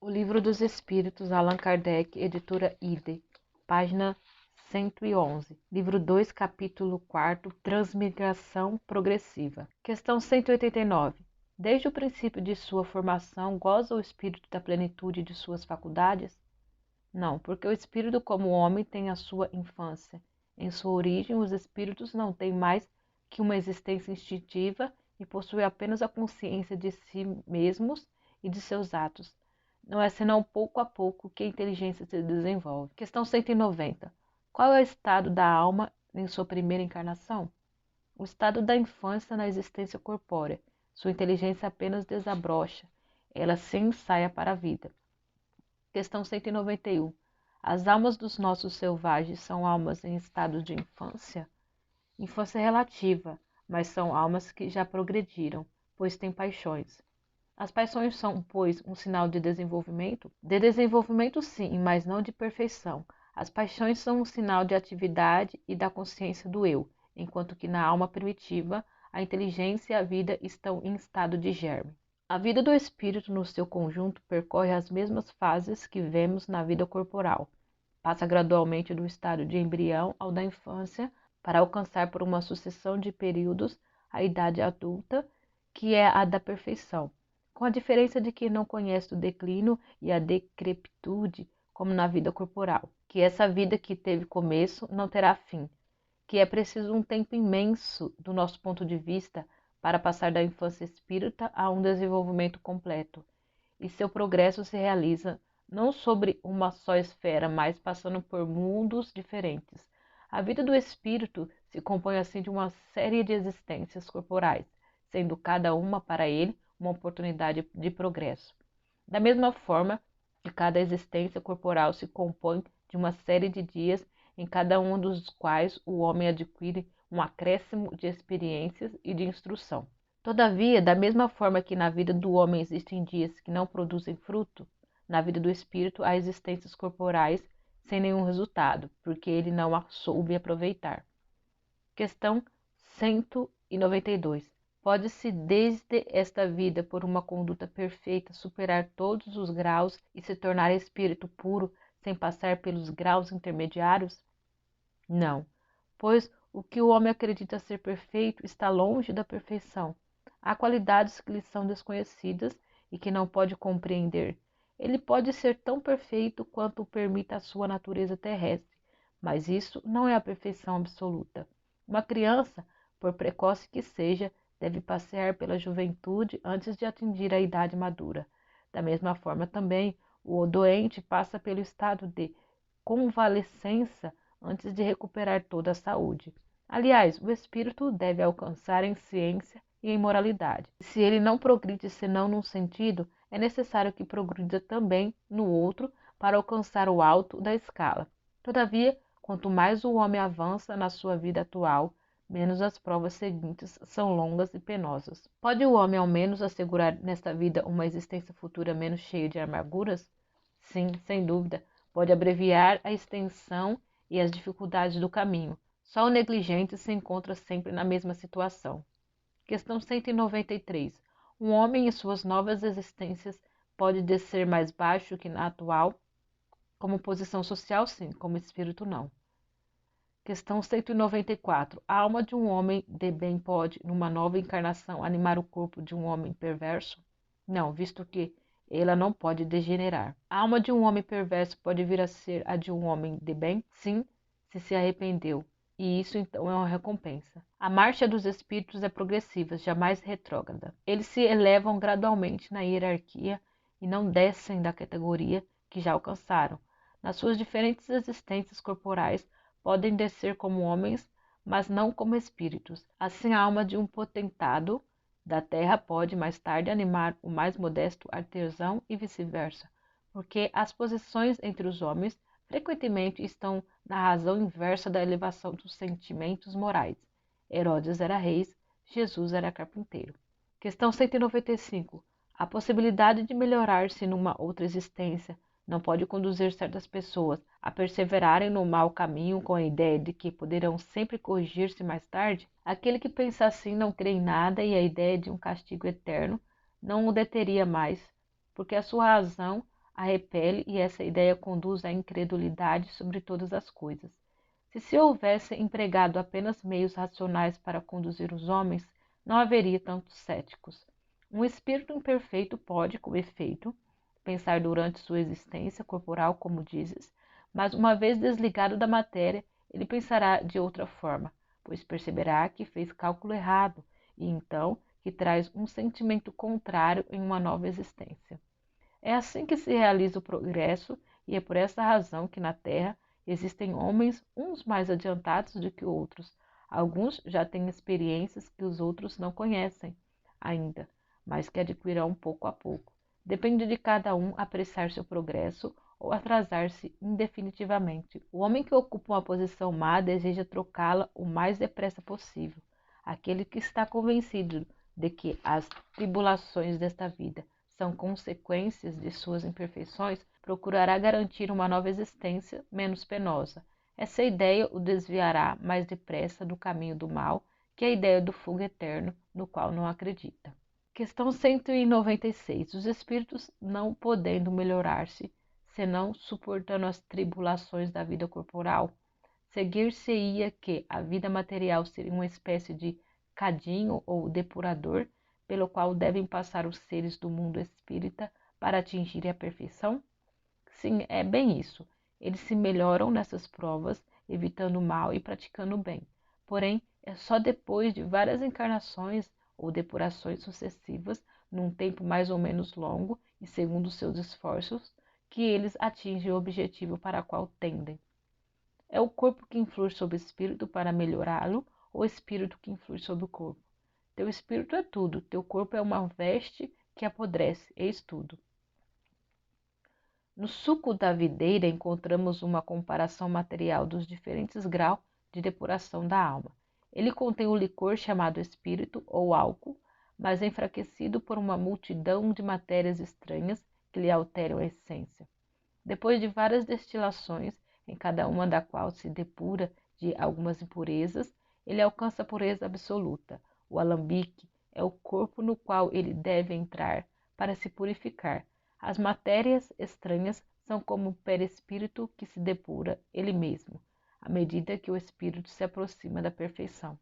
O Livro dos Espíritos, Allan Kardec, editora Idem, página 111. Livro 2, capítulo 4, Transmigração Progressiva. Questão 189. Desde o princípio de sua formação, goza o espírito da plenitude de suas faculdades? Não, porque o espírito como homem tem a sua infância. Em sua origem, os espíritos não têm mais que uma existência instintiva e possuem apenas a consciência de si mesmos e de seus atos. Não é senão pouco a pouco que a inteligência se desenvolve. Questão 190. Qual é o estado da alma em sua primeira encarnação? O estado da infância na existência corpórea. Sua inteligência apenas desabrocha. Ela se ensaia para a vida. Questão 191. As almas dos nossos selvagens são almas em estado de infância? Infância relativa, mas são almas que já progrediram, pois têm paixões. As paixões são, pois, um sinal de desenvolvimento? De desenvolvimento, sim, mas não de perfeição. As paixões são um sinal de atividade e da consciência do eu, enquanto que na alma primitiva, a inteligência e a vida estão em estado de germe. A vida do espírito, no seu conjunto, percorre as mesmas fases que vemos na vida corporal. Passa gradualmente do estado de embrião ao da infância, para alcançar por uma sucessão de períodos a idade adulta, que é a da perfeição, com a diferença de que não conhece o declínio e a decrepitude como na vida corporal, que essa vida que teve começo não terá fim, que é preciso um tempo imenso, do nosso ponto de vista, para passar da infância espírita a um desenvolvimento completo, e seu progresso se realiza não sobre uma só esfera, mas passando por mundos diferentes. A vida do espírito se compõe assim de uma série de existências corporais, sendo cada uma para ele uma oportunidade de progresso. Da mesma forma que cada existência corporal se compõe de uma série de dias, em cada um dos quais o homem adquire um acréscimo de experiências e de instrução. Todavia, da mesma forma que na vida do homem existem dias que não produzem fruto, na vida do espírito há existências corporais sem nenhum resultado, porque ele não a soube aproveitar. Questão 192. Pode-se, desde esta vida, por uma conduta perfeita, superar todos os graus e se tornar espírito puro sem passar pelos graus intermediários? Não, pois o que o homem acredita ser perfeito está longe da perfeição. Há qualidades que lhe são desconhecidas e que não pode compreender. Ele pode ser tão perfeito quanto o permita a sua natureza terrestre, mas isso não é a perfeição absoluta. Uma criança, por precoce que seja, deve passear pela juventude antes de atingir a idade madura. Da mesma forma também, o doente passa pelo estado de convalescença antes de recuperar toda a saúde. Aliás, o espírito deve alcançar em ciência e em moralidade. Se ele não progride senão num sentido, é necessário que progrida também no outro para alcançar o alto da escala. Todavia, quanto mais o homem avança na sua vida atual, menos as provas seguintes são longas e penosas. Pode o homem ao menos assegurar nesta vida uma existência futura menos cheia de amarguras? Sim, sem dúvida. Pode abreviar a extensão e as dificuldades do caminho. Só o negligente se encontra sempre na mesma situação. Questão 193. Um homem em suas novas existências pode descer mais baixo que na atual? Como posição social, sim, como espírito, não. Questão 194. A alma de um homem de bem pode, numa nova encarnação, animar o corpo de um homem perverso? Não, visto que ela não pode degenerar. A alma de um homem perverso pode vir a ser a de um homem de bem? Sim, se arrependeu. E isso então é uma recompensa. A marcha dos espíritos é progressiva, jamais retrógrada. Eles se elevam gradualmente na hierarquia e não descem da categoria que já alcançaram. Nas suas diferentes existências corporais, podem descer como homens, mas não como espíritos. Assim, a alma de um potentado da terra pode, mais tarde, animar o mais modesto artesão e vice-versa, porque as posições entre os homens frequentemente estão na razão inversa da elevação dos sentimentos morais. Herodes era rei, Jesus era carpinteiro. Questão 195. A possibilidade de melhorar-se numa outra existência não pode conduzir certas pessoas a perseverarem no mau caminho com a ideia de que poderão sempre corrigir-se mais tarde? Aquele que pensa assim não crê em nada e a ideia de um castigo eterno não o deteria mais, porque a sua razão a repele e essa ideia conduz à incredulidade sobre todas as coisas. Se houvesse empregado apenas meios racionais para conduzir os homens, não haveria tantos céticos. Um espírito imperfeito pode, com efeito, pensar durante sua existência corporal, como dizes, mas uma vez desligado da matéria, ele pensará de outra forma, pois perceberá que fez cálculo errado e então que traz um sentimento contrário em uma nova existência. É assim que se realiza o progresso e é por essa razão que na Terra existem homens uns mais adiantados do que outros. Alguns já têm experiências que os outros não conhecem ainda, mas que adquirirão pouco a pouco. Depende de cada um apressar seu progresso ou atrasar-se indefinitivamente. O homem que ocupa uma posição má deseja trocá-la o mais depressa possível. Aquele que está convencido de que as tribulações desta vida são consequências de suas imperfeições, procurará garantir uma nova existência menos penosa. Essa ideia o desviará mais depressa do caminho do mal que a ideia do fogo eterno, no qual não acredita. Questão 196. Os espíritos não podendo melhorar-se, senão suportando as tribulações da vida corporal, seguir-se-ia que a vida material seria uma espécie de cadinho ou depurador, pelo qual devem passar os seres do mundo espírita para atingirem a perfeição? Sim, é bem isso. Eles se melhoram nessas provas, evitando o mal e praticando o bem. Porém, é só depois de várias encarnações ou depurações sucessivas, num tempo mais ou menos longo e segundo seus esforços, que eles atingem o objetivo para o qual tendem. É o corpo que influi sobre o espírito para melhorá-lo ou o espírito que influi sobre o corpo? Teu espírito é tudo, teu corpo é uma veste que apodrece, eis tudo. No suco da videira encontramos uma comparação material dos diferentes graus de depuração da alma. Ele contém o licor chamado espírito ou álcool, mas enfraquecido por uma multidão de matérias estranhas que lhe alteram a essência. Depois de várias destilações, em cada uma da qual se depura de algumas impurezas, ele alcança a pureza absoluta. O alambique é o corpo no qual ele deve entrar para se purificar. As matérias estranhas são como o perispírito que se depura ele mesmo, à medida que o espírito se aproxima da perfeição.